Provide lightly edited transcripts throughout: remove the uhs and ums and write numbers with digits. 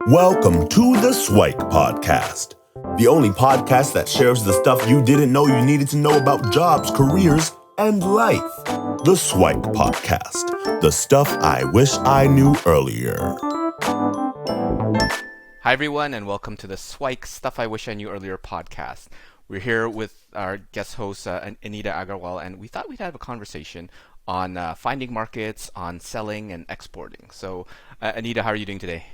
Welcome to the SWOT podcast, the only podcast that shares the stuff you didn't know you needed to know about jobs, careers, and life. The SWOT podcast, the stuff I wish I knew earlier. Hi everyone, and welcome to the SWOT Stuff I Wish I Knew Earlier podcast. We're here with our guest host, Anita Agrawal, and we thought we'd have a conversation on finding markets, on selling and exporting. So, Anita, how are you doing today?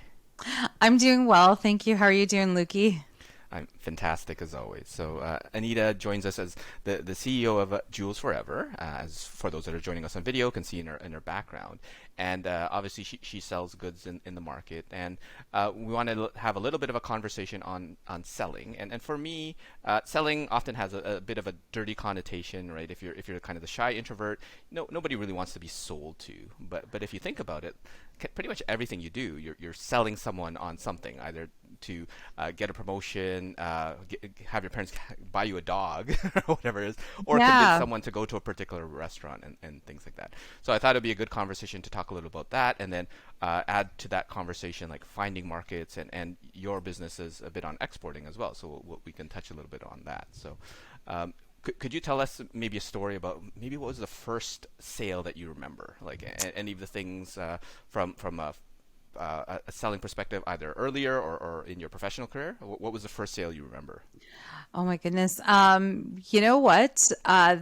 I'm doing well, thank you. How are you doing, Luki? I'm fantastic as always. So Anita joins us as the CEO of Jewels Forever. As for those that are joining us on video, can see in her background. And obviously she sells goods in the market. And we want to have a little bit of a conversation on selling. And for me, selling often has a bit of a dirty connotation, right? If you're kind of the shy introvert, nobody really wants to be sold to. But if you think about it, pretty much everything you do, you're selling someone on something, either to get a promotion, have your parents buy you a dog, or whatever it is, or convince someone to go to a particular restaurant and things like that. So I thought it'd be a good conversation to talk a little about that, and then add to that conversation like finding markets and your business is a bit on exporting as well. So we can touch a little bit on that. So could you tell us maybe a story about maybe what was the first sale that you remember, like any of the things from a selling perspective, either earlier or in your professional career? What was the first sale you remember? Oh my goodness. You know what?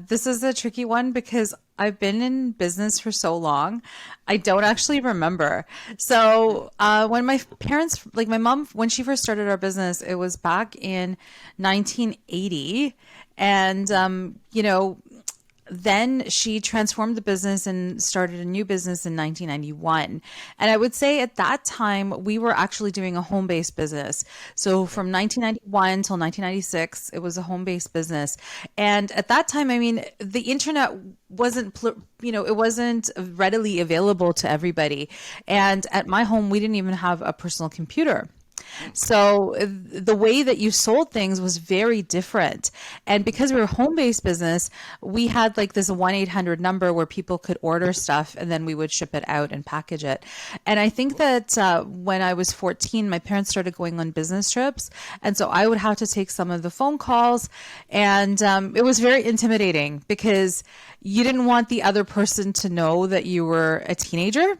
This is a tricky one because I've been in business for so long. I don't actually remember. So when my parents, like my mom, when she first started our business, it was back in 1980. And, then she transformed the business and started a new business in 1991. And I would say at that time, we were actually doing a home-based business. So from 1991 till 1996, it was a home-based business. And at that time, I mean, the internet wasn't, it wasn't readily available to everybody. And at my home, we didn't even have a personal computer. So the way that you sold things was very different. And because we were a home-based business, we had like this 1-800 number where people could order stuff and then we would ship it out and package it. And I think that when I was 14, my parents started going on business trips. And so I would have to take some of the phone calls. And it was very intimidating because you didn't want the other person to know that you were a teenager.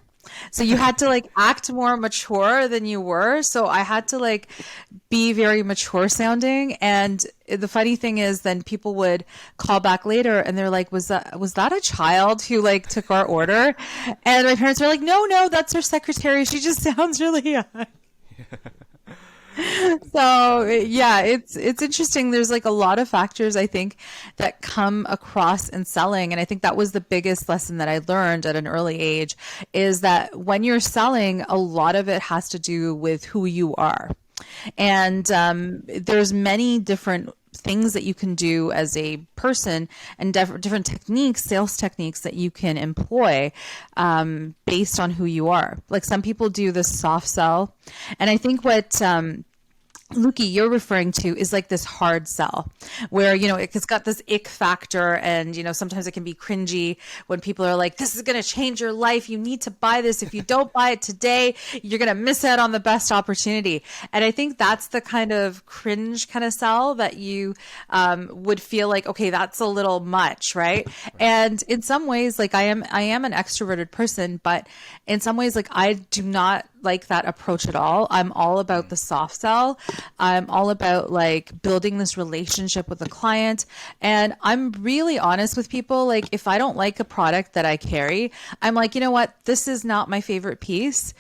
So you had to like act more mature than you were. So I had to like be very mature sounding. And the funny thing is then people would call back later and they're like, was that a child who like took our order? And my parents were like, no, that's our secretary. She just sounds really young. So yeah, it's interesting. There's like a lot of factors I think that come across in selling. And I think that was the biggest lesson that I learned at an early age is that when you're selling, a lot of it has to do with who you are. And there's many different things that you can do as a person and different techniques, sales techniques that you can employ based on who you are. Like some people do the soft sell. And I think what Luki, you're referring to is like this hard sell where, it's got this ick factor and, sometimes it can be cringy when people are like, this is going to change your life. You need to buy this. If you don't buy it today, you're going to miss out on the best opportunity. And I think that's the kind of cringe kind of sell that you would feel like, okay, that's a little much, right? And in some ways, like I am an extroverted person, but in some ways, like I do not like that approach at all. I'm all about the soft sell. I'm all about like building this relationship with the client. And I'm really honest with people. Like if I don't like a product that I carry, I'm like, you know what? This is not my favorite piece.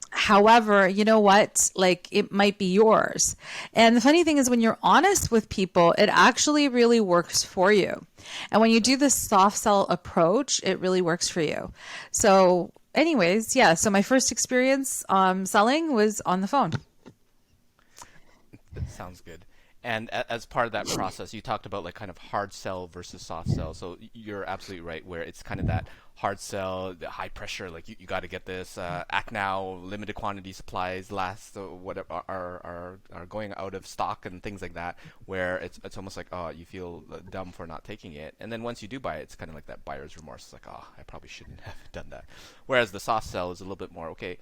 However, you know what? Like it might be yours. And the funny thing is when you're honest with people, it actually really works for you. And when you do this soft sell approach, it really works for you. So anyways, yeah. So my first experience selling was on the phone. That sounds good. And as part of that process, you talked about like kind of hard sell versus soft sell. So you're absolutely right where it's kind of that hard sell, the high pressure, like you got to get this, act now, limited quantity supplies last, whatever are going out of stock and things like that, where it's almost like, oh, you feel dumb for not taking it. And then once you do buy it, it's kind of like that buyer's remorse. It's like, oh, I probably shouldn't have done that. Whereas the soft sell is a little bit more, okay,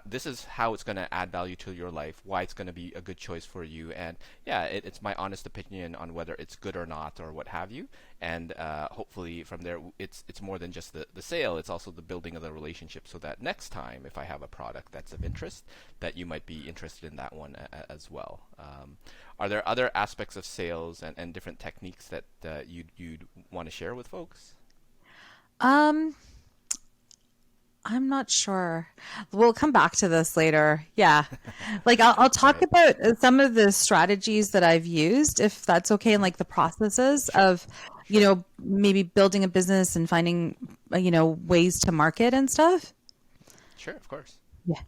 this is how it's going to add value to your life, why it's going to be a good choice for you, and yeah, it's my honest opinion on whether it's good or not or what have you. And hopefully from there, it's more than just the sale. It's also the building of the relationship, so that next time, if I have a product that's of interest, that you might be interested in that one as well. Are there other aspects of sales and different techniques that you'd want to share with folks? I'm not sure. We'll come back to this later. Yeah. Like I'll talk about some of the strategies that I've used, if that's okay, and like the processes of, maybe building a business and finding, ways to market and stuff. Sure, of course. Yeah.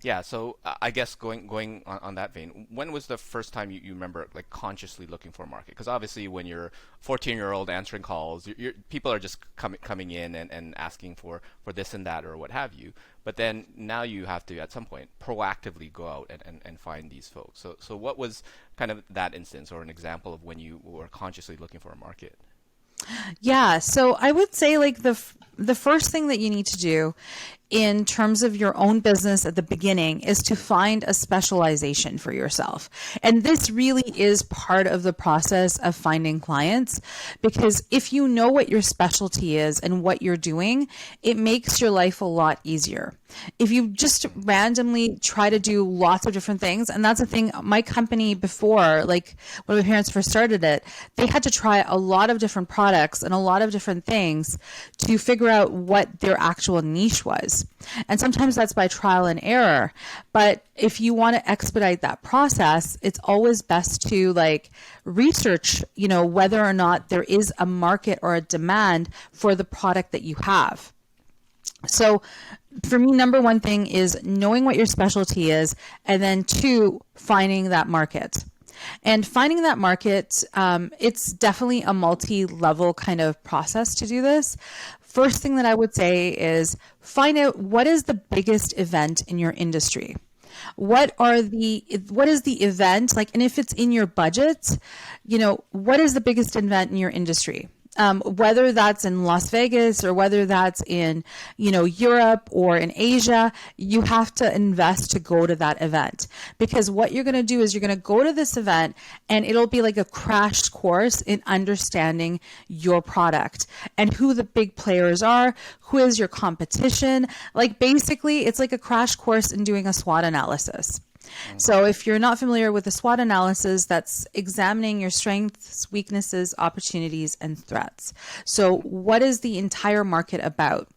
Yeah, so I guess going on that vein, when was the first time you remember like consciously looking for a market? Because obviously when you're 14-year-old answering calls, people are just coming in and asking for this and that or what have you. But then now you have to at some point proactively go out and find these folks. So what was kind of that instance or an example of when you were consciously looking for a market? Yeah, so I would say like the first thing that you need to do in terms of your own business at the beginning is to find a specialization for yourself. And this really is part of the process of finding clients, because if you know what your specialty is and what you're doing, it makes your life a lot easier. If you just randomly try to do lots of different things, and that's the thing, my company before, like when my parents first started it, they had to try a lot of different products and a lot of different things to figure out what their actual niche was. And sometimes that's by trial and error. But if you want to expedite that process, it's always best to like research, whether or not there is a market or a demand for the product that you have. So for me, number one thing is knowing what your specialty is, and then two, finding that market. And finding that market, it's definitely a multi-level kind of process to do this. First thing that I would say is find out what is the biggest event in your industry. What is the event like, and if it's in your budget, what is the biggest event in your industry? Whether that's in Las Vegas or whether that's in, Europe or in Asia, you have to invest to go to that event, because what you're going to do is you're going to go to this event and it'll be like a crash course in understanding your product and who the big players are, who is your competition. Like basically it's like a crash course in doing a SWOT analysis. So if you're not familiar with the SWOT analysis, that's examining your strengths, weaknesses, opportunities, and threats. So what is the entire market about?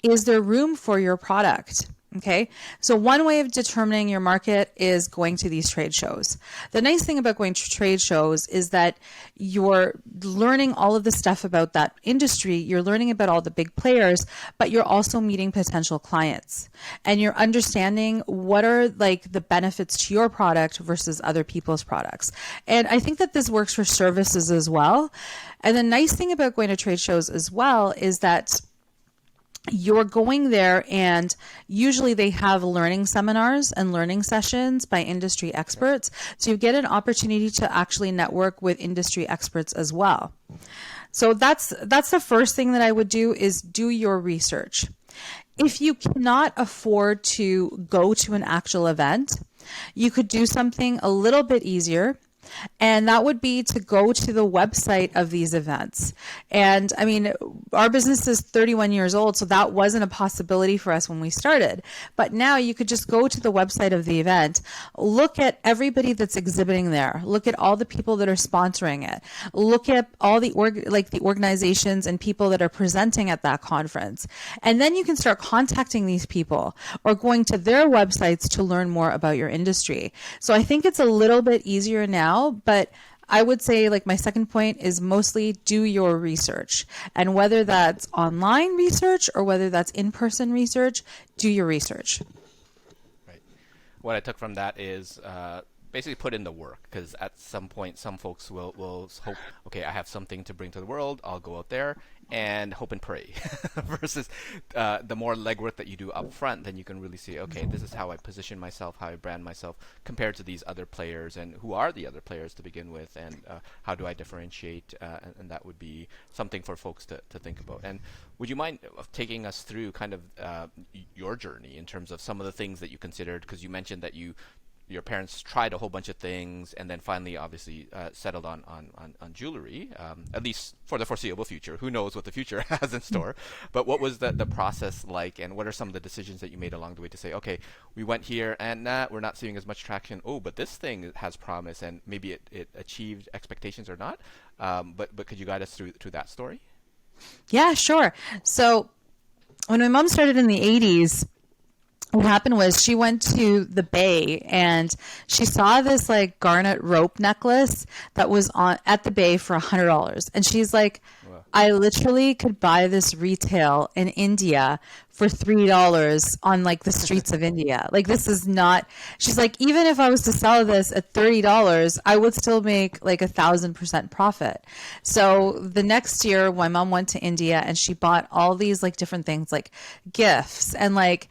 Is there room for your product? Okay, so one way of determining your market is going to these trade shows. The nice thing about going to trade shows is that you're learning all of the stuff about that industry, you're learning about all the big players, but you're also meeting potential clients. And you're understanding what are like the benefits to your product versus other people's products. And I think that this works for services as well. And the nice thing about going to trade shows as well is that you're going there, and usually they have learning seminars and learning sessions by industry experts. So you get an opportunity to actually network with industry experts as well. So that's the first thing that I would do, is do your research. If you cannot afford to go to an actual event, you could do something a little bit easier. And that would be to go to the website of these events. And I mean, our business is 31 years old, so that wasn't a possibility for us when we started. But now you could just go to the website of the event, look at everybody that's exhibiting there, look at all the people that are sponsoring it, look at all the organizations and people that are presenting at that conference. And then you can start contacting these people or going to their websites to learn more about your industry. So I think it's a little bit easier now. But I would say like my second point is mostly do your research, and whether that's online research or whether that's in-person research, do your research. Right. What I took from that is basically put in the work, because at some point some folks will hope, okay, I have something to bring to the world, I'll go out there and hope and pray versus the more legwork that you do up front, then you can really see, okay, this is how I position myself, how I brand myself compared to these other players, and who are the other players to begin with, and how do I differentiate, and that would be something for folks to think about. And would you mind taking us through kind of your journey in terms of some of the things that you considered, because you mentioned that your parents tried a whole bunch of things and then finally obviously settled on jewelry, at least for the foreseeable future. Who knows what the future has in store. But what was the process like, and what are some of the decisions that you made along the way to say, okay, we went here and we're not seeing as much traction. Oh, but this thing has promise, and maybe it achieved expectations or not. But could you guide us through that story? Yeah, sure. So when my mom started in the 80s, what happened was she went to the Bay and she saw this like garnet rope necklace that was at the Bay for $100. And she's like, wow. I literally could buy this retail in India for $3 on like the streets of India. Like, this is not, she's like, even if I was to sell this at $30, I would still make like 1,000% profit. So the next year, my mom went to India and she bought all these like different things, like gifts and like,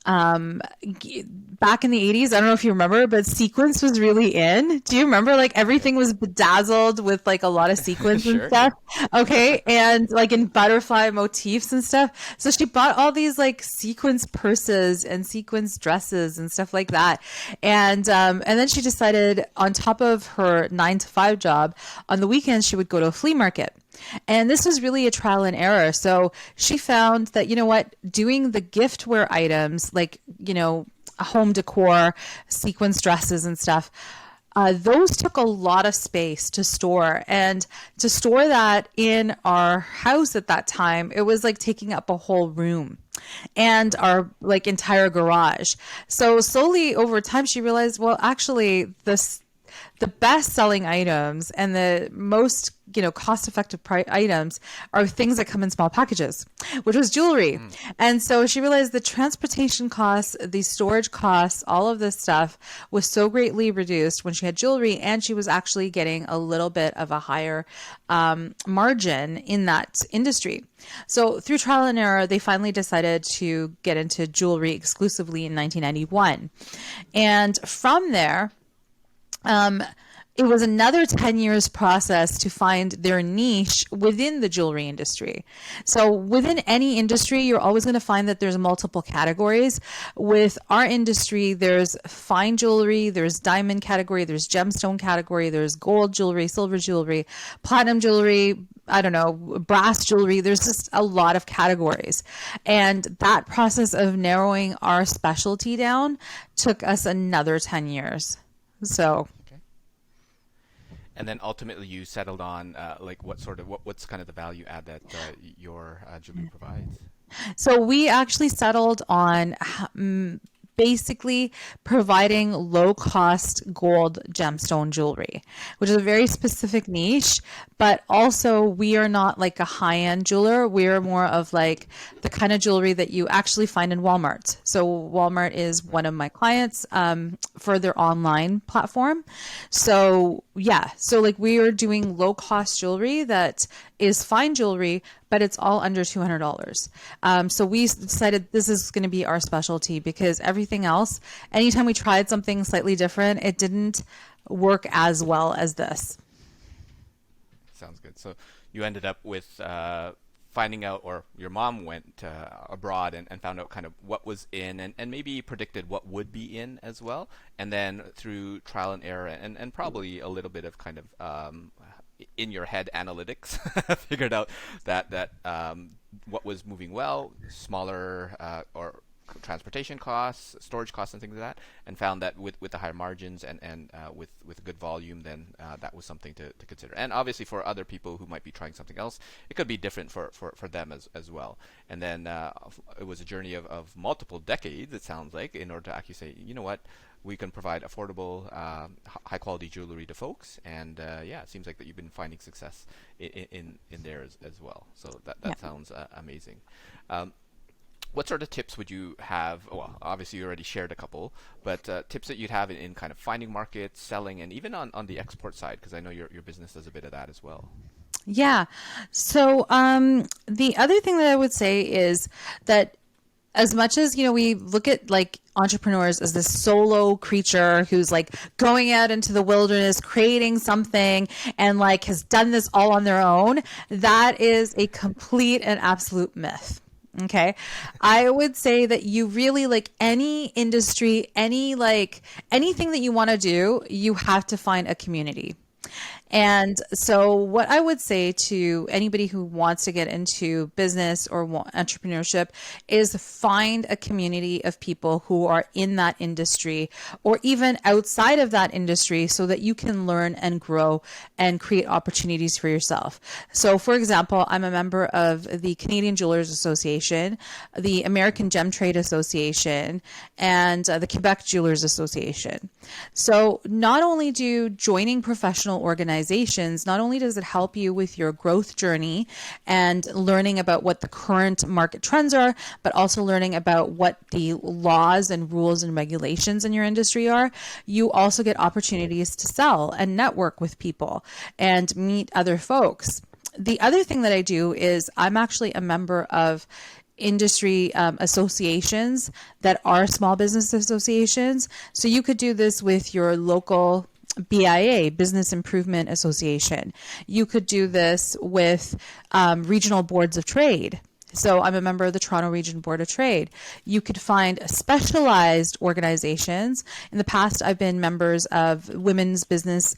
back in the 80s, I don't know if you remember, but sequins was really in. Do you remember? Like, everything was bedazzled with like a lot of sequins Sure. and stuff. Okay. And like in butterfly motifs and stuff. So she bought all these like sequins purses and sequins dresses and stuff like that. And then she decided, on top of her 9 to 5 job, on the weekends, she would go to a flea market. And this was really a trial and error. So she found that, you know what, doing the giftware items, like, you know, home decor, sequins dresses and stuff, those took a lot of space to store. And to store that in our house at that time, it was like taking up a whole room and our like entire garage. So slowly over time, she realized, well, actually, the best selling items and the most, you know, cost effective items are things that come in small packages, which was jewelry. And so she realized the transportation costs, the storage costs, all of this stuff was so greatly reduced when she had jewelry, and she was actually getting a little bit of a higher margin in that industry. So through trial and error, they finally decided to get into jewelry exclusively in 1991. And from there, it was another 10 years process to find their niche within the jewelry industry. So within any industry, you're always going to find that there's multiple categories. With our industry, there's fine jewelry, there's diamond category, there's gemstone category, there's gold jewelry, silver jewelry, platinum jewelry, I don't know, brass jewelry. There's just a lot of categories. And that process of narrowing our specialty down took us another 10 years. So, okay. And then ultimately you settled on like what's kind of the value add that your jewelry provides? So we actually settled on basically providing low-cost gold gemstone jewelry, which is a very specific niche, but also we are not like a high-end jeweler. We're more of like the kind of jewelry that you actually find in Walmart. So Walmart is one of my clients for their online platform. So yeah, so like we are doing low-cost jewelry that is fine jewelry, but it's all under $200. So we decided this is going to be our specialty, because everything else, anytime we tried something slightly different, it didn't work as well as this. Sounds good. So you ended up with finding out, or your mom went abroad and found out kind of what was in, and maybe predicted what would be in as well. And then through trial and error and probably a little bit of kind of in your head analytics, figured out that what was moving well, smaller or transportation costs, storage costs, and things like that, and found that with the higher margins and with good volume, then that was something to consider. And obviously for other people who might be trying something else, it could be different for them as well. And then it was a journey of multiple decades, it sounds like, in order to actually say, you know what, we can provide affordable, high quality jewelry to folks. And yeah, it seems like that you've been finding success in there as well. So that sounds amazing. What sort of tips would you have? Well, obviously you already shared a couple, but tips that you'd have in kind of finding markets, selling, and even on the export side, because I know your business does a bit of that as well. Yeah. So the other thing that I would say is that as much as, we look at like entrepreneurs as this solo creature who's like going out into the wilderness, creating something and like has done this all on their own, that is a complete and absolute myth. Okay. I would say that you really like any industry, anything that you want to do, you have to find a community. And so, what I would say to anybody who wants to get into business or entrepreneurship is find a community of people who are in that industry or even outside of that industry so that you can learn and grow and create opportunities for yourself. So, for example, I'm a member of the Canadian Jewelers Association, the American Gem Trade Association, and the Quebec Jewelers Association. So, not only do joining professional organizations, not only does it help you with your growth journey and learning about what the current market trends are, but also learning about what the laws and rules and regulations in your industry are, you also get opportunities to sell and network with people and meet other folks. The other thing that I do is I'm actually a member of industry associations that are small business associations. So you could do this with your local BIA, Business Improvement Association. You could do this with regional boards of trade. So I'm a member of the Toronto Region Board of Trade. You could find specialized organizations. In the past, I've been members of women's business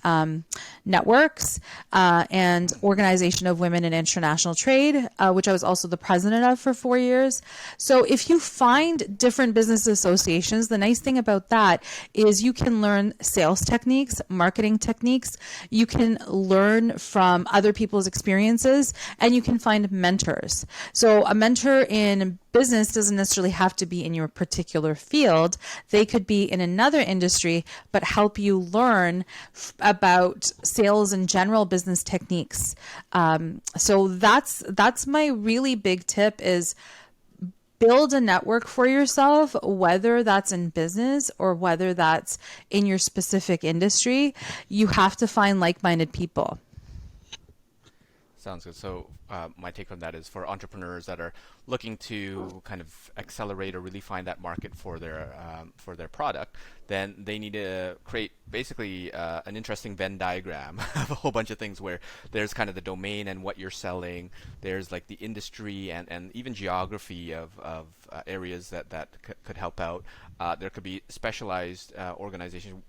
networks and Organization of Women in International Trade, which I was also the president of for 4 years. So if you find different business associations, the nice thing about that is you can learn sales techniques, marketing techniques. You can learn from other people's experiences, and you can find mentors. So a mentor in business doesn't necessarily have to be in your particular field. They could be in another industry, but help you learn about sales and general business techniques. So that's my really big tip is build a network for yourself, whether that's in business or whether that's in your specific industry. You have to find like-minded people. Sounds good. So my take on that is for entrepreneurs that are looking to kind of accelerate or really find that market for their product, then they need to create basically an interesting Venn diagram of a whole bunch of things where there's kind of the domain and what you're selling. There's like the industry and even geography of areas that could help out. There could be specialized organizations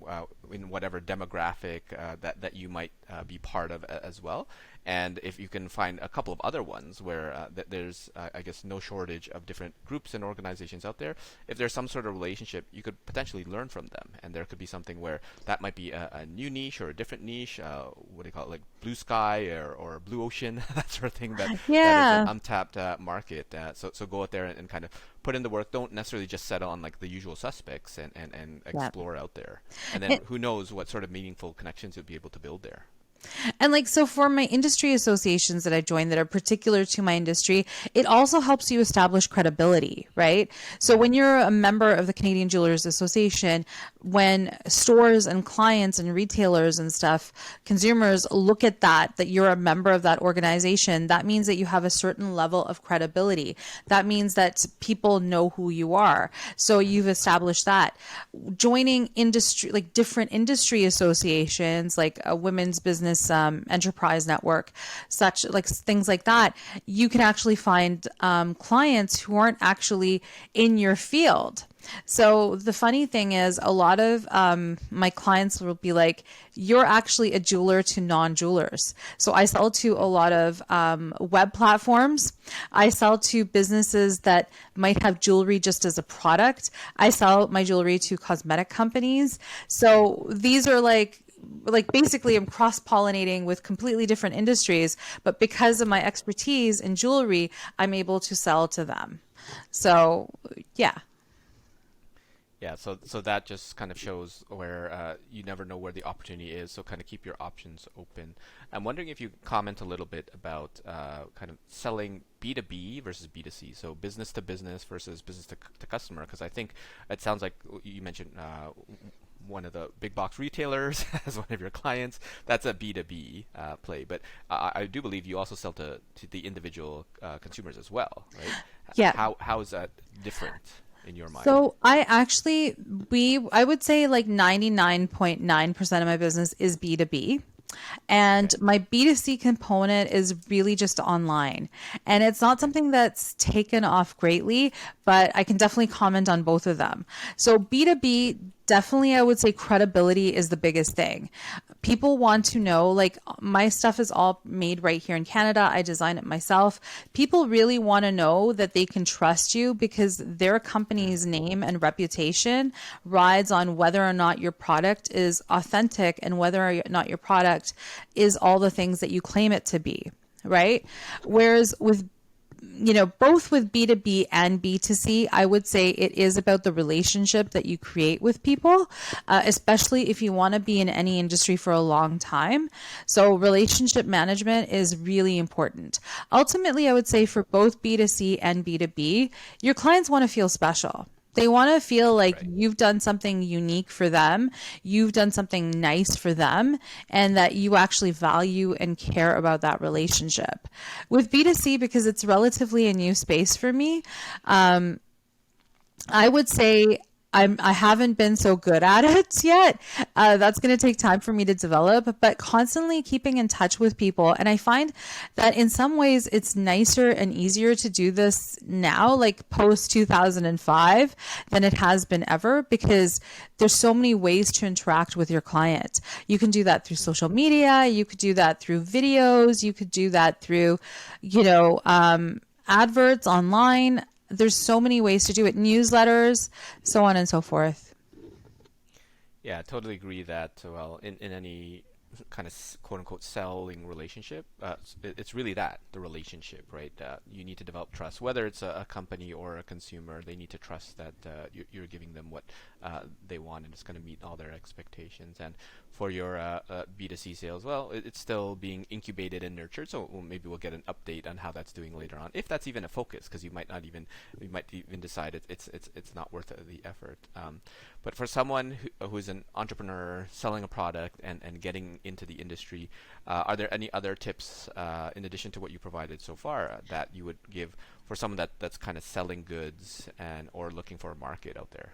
in whatever demographic that you might be part of as well. And if you can find a couple of other ones where there's, I guess, no shortage of different groups and organizations out there, if there's some sort of relationship, you could potentially learn from them. And there could be something where that might be a new niche or a different niche, what do you call it, like blue sky or blue ocean, that sort of thing that is an untapped market. So go out there and kind of put in the work. Don't necessarily just settle on like the usual suspects and explore out there. And then who knows what sort of meaningful connections you'll be able to build there. And like, so for my industry associations that I joined that are particular to my industry, it also helps you establish credibility, right? So when you're a member of the Canadian Jewelers Association, when stores and clients and retailers and stuff, consumers look at that you're a member of that organization, that means that you have a certain level of credibility. That means that people know who you are. So you've established that. Joining industry, like different industry associations, like a women's business enterprise network, such like things like that, you can actually find clients who aren't actually in your field. So the funny thing is a lot of my clients will be like, you're actually a jeweler to non-jewelers. So I sell to a lot of web platforms. I sell to businesses that might have jewelry just as a product. I sell my jewelry to cosmetic companies. So these are like basically I'm cross-pollinating with completely different industries, but because of my expertise in jewelry, I'm able to sell to them. So yeah. Yeah, so that just kind of shows where you never know where the opportunity is, so kind of keep your options open. I'm wondering if you comment a little bit about kind of selling B2B versus B2C, so business to business versus business to customer, because I think it sounds like you mentioned one of the big box retailers as one of your clients, that's a B2B play. But I do believe you also sell to the individual consumers as well, right? Yeah. How is that different in your mind? So I would say like 99.9% of my business is B2B. And my B2C component is really just online. And it's not something that's taken off greatly, but I can definitely comment on both of them. So B2B, definitely I would say credibility is the biggest thing. People want to know, like, my stuff is all made right here in Canada. I design it myself. People really want to know that they can trust you because their company's name and reputation rides on whether or not your product is authentic and whether or not your product is all the things that you claim it to be, right? Whereas with both with B2B and B2C, I would say it is about the relationship that you create with people, especially if you want to be in any industry for a long time. So relationship management is really important. Ultimately, I would say for both B2C and B2B, your clients want to feel special. They want to feel like you've done something unique for them, you've done something nice for them, and that you actually value and care about that relationship. With B2C, because it's relatively a new space for me, I would say I haven't been so good at it yet. That's going to take time for me to develop, but constantly keeping in touch with people. And I find that in some ways it's nicer and easier to do this now, like post 2005, than it has been ever, because there's so many ways to interact with your client. You can do that through social media. You could do that through videos. You could do that through, adverts online. There's so many ways to do it, newsletters, so on and so forth. Yeah, I totally agree that, well, in any kind of quote unquote selling relationship, it's really the relationship, right? You need to develop trust, whether it's a company or a consumer. They need to trust that you're giving them what they want and it's going to meet all their expectations. And for your B2C sales, well, it's still being incubated and nurtured. So maybe we'll get an update on how that's doing later on, if that's even a focus, because you might even decide it's not worth the effort. But for someone who's an entrepreneur selling a product and getting into the industry, are there any other tips in addition to what you provided so far that you would give for someone that's kind of selling goods or looking for a market out there?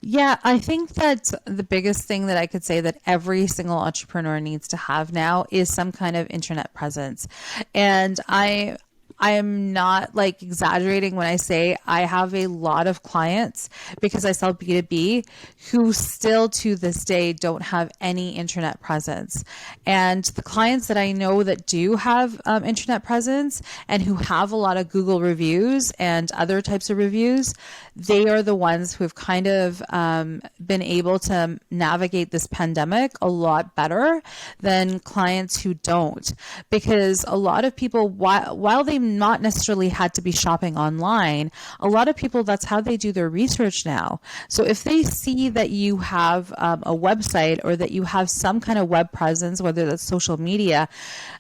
Yeah, I think that the biggest thing that I could say that every single entrepreneur needs to have now is some kind of internet presence. And I am not like exaggerating when I say I have a lot of clients, because I sell B2B, who still to this day don't have any internet presence. And the clients that I know that do have internet presence and who have a lot of Google reviews and other types of reviews, they are the ones who have kind of been able to navigate this pandemic a lot better than clients who don't. Because a lot of people, while they not necessarily had to be shopping online, a lot of people, that's how they do their research now. So if they see that you have a website or that you have some kind of web presence, whether that's social media,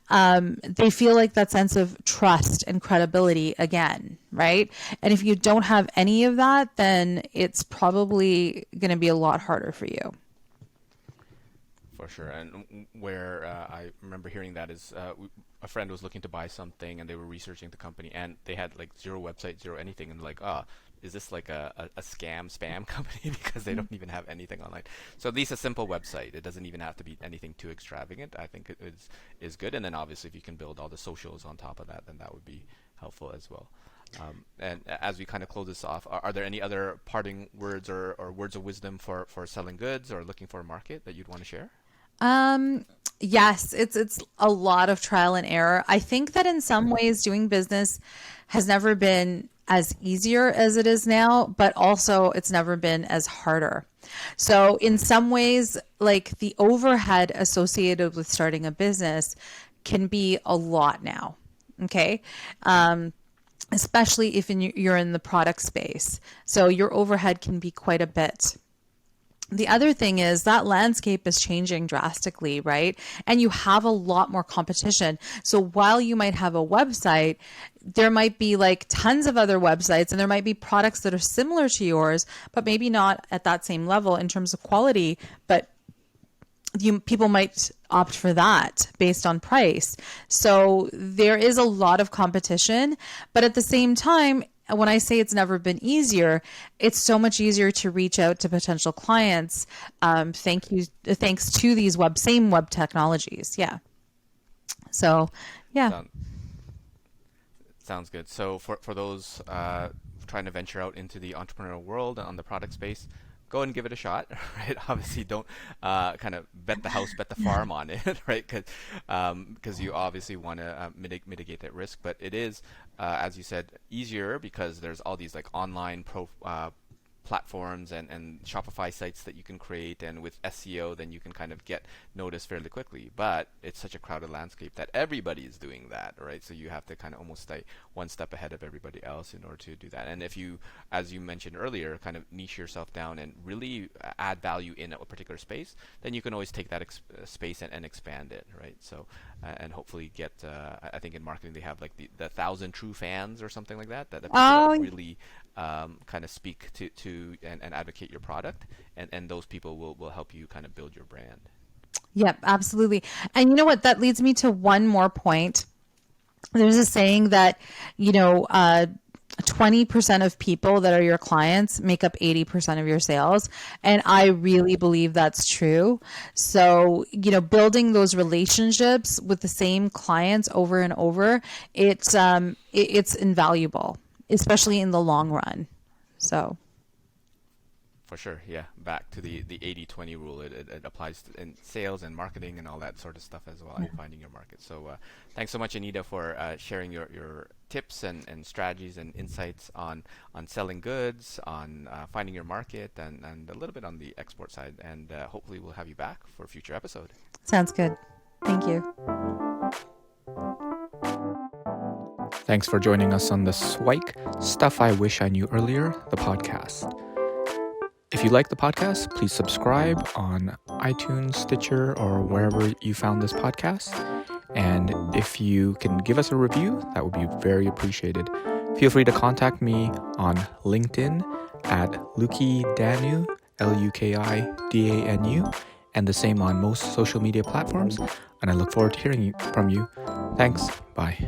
they feel like that sense of trust and credibility again, right? And if you don't have any of that, then it's probably going to be a lot harder for you. For sure. And where I remember hearing that is a friend was looking to buy something and they were researching the company and they had like zero website, zero anything. And like, is this like a spam company? Because they don't even have anything online. So at least a simple website. It doesn't even have to be anything too extravagant. I think it is good. And then obviously if you can build all the socials on top of that, then that would be helpful as well. And as we kind of close this off, are there any other parting words or words of wisdom for selling goods or looking for a market that you'd want to share? Yes, it's a lot of trial and error. I think that in some ways doing business has never been as easier as it is now, but also it's never been as harder. So in some ways, like the overhead associated with starting a business can be a lot now. Okay. Especially if you're in the product space. So your overhead can be quite a bit. The other thing is that landscape is changing drastically, right? And you have a lot more competition. So while you might have a website, there might be like tons of other websites, and there might be products that are similar to yours, but maybe not at that same level in terms of quality, but people might opt for that based on price. So there is a lot of competition, but at the same time, when I say it's never been easier, it's so much easier to reach out to potential clients. Thanks to these same web technologies. Yeah. So, yeah. Sounds good. So for those trying to venture out into the entrepreneurial world on the product space, go and give it a shot, right? Obviously, don't kind of bet the house, bet the farm on it, right? Because you obviously want to mitigate that risk. But it is, as you said, easier because there's all these like online platforms and Shopify sites that you can create, and with SEO then you can kind of get noticed fairly quickly. But it's such a crowded landscape that everybody is doing that, right? So you have to kind of almost stay one step ahead of everybody else in order to do that. And if you, as you mentioned earlier, kind of niche yourself down and really add value in a particular space, then you can always take that space and expand it, right? So and hopefully get I think in marketing they have like the 1,000 true fans or something like that people that really kind of speak to and advocate your product, and those people will help you kind of build your brand. Yep, absolutely. And you know what? That leads me to one more point. There's a saying that, 20% of people that are your clients make up 80% of your sales. And I really believe that's true. So, building those relationships with the same clients over and over, it's invaluable, especially in the long run. So. For sure, yeah. Back to the 80-20 rule, it applies in sales and marketing and all that sort of stuff as well, and finding your market. So thanks so much, Anita, for sharing your tips and strategies and insights on selling goods, on finding your market, and a little bit on the export side. And hopefully we'll have you back for a future episode. Sounds good. Thank you. Thanks for joining us on the SWOT, Stuff I Wish I Knew Earlier, the podcast. If you like the podcast, please subscribe on iTunes, Stitcher, or wherever you found this podcast. And if you can give us a review, that would be very appreciated. Feel free to contact me on LinkedIn at LukiDanu, LukiDanu, and the same on most social media platforms. And I look forward to hearing from you. Thanks. Bye.